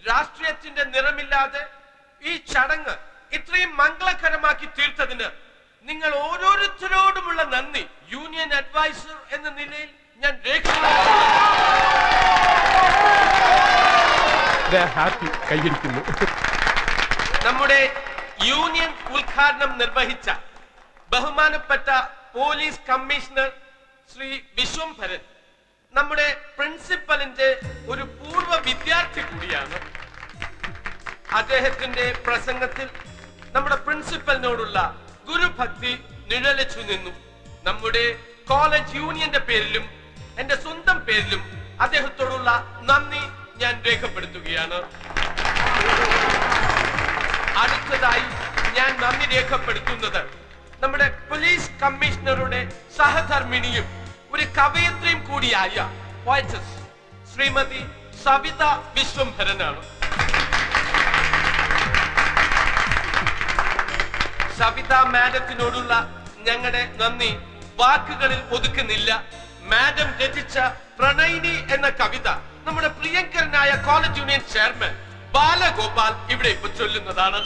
രാഷ്ട്രീയത്തിന്റെ നിറമില്ലാതെ ഈ ചടങ്ങ് ഇത്രയും മംഗളകരമാക്കി തീർത്തതിന് നിങ്ങൾ ഓരോരുത്തരോടുമുള്ള നന്ദി യൂണിയൻ അഡ്വൈസർ എന്ന നിലയിൽ ഞാൻ കൈയിരിക്കുന്നു. നമ്മുടെ യൂണിയൻ ഉദ്ഘാടനം നിർവഹിച്ച ബഹുമാനപ്പെട്ട പോലീസ് കമ്മീഷണർ ശ്രീ വിശ്വംഭരൻ നമ്മുടെ പ്രിൻസിപ്പലിന്റെ ഒരു പൂർവ്വ വിദ്യാർത്ഥി കൂടിയാണ്. അദ്ദേഹത്തിന്റെ പ്രസംഗത്തിൽ നമ്മുടെ പ്രിൻസിപ്പലിനോടുള്ള ഗുരുഭക്തി നിഴലിച്ചു നിന്നു. നമ്മുടെ കോളേജ് യൂണിയന്റെ പേരിലും എന്റെ സ്വന്തം പേരിലും അദ്ദേഹത്തോടുള്ള നന്ദി ഞാൻ രേഖപ്പെടുത്തുകയാണ്. അടുത്തതായി ഞാൻ നന്ദി രേഖപ്പെടുത്തുന്നത് നമ്മുടെ പോലീസ് കമ്മീഷണറുടെ സഹധർമ്മിണിയും ഒരു കവയിത്രിയും കൂടിയായ പോയറ്റസ് ശ്രീമതി സവിത വിശ്വംഭരനാണ്. സവിത മാഡത്തിനോടുള്ള ഞങ്ങളുടെ നന്ദി വാക്കുകളിൽ ഒതുക്കുന്നില്ല. മാഡം രചിച്ച പ്രണയിനി എന്ന കവിത നമ്മുടെ പ്രിയങ്കരനായ കോളേജ് യൂണിയൻ ചെയർമാൻ ബാലഗോപാൽ ഇവിടെ ഇപ്പൊ ചൊല്ലുന്നതാണ്.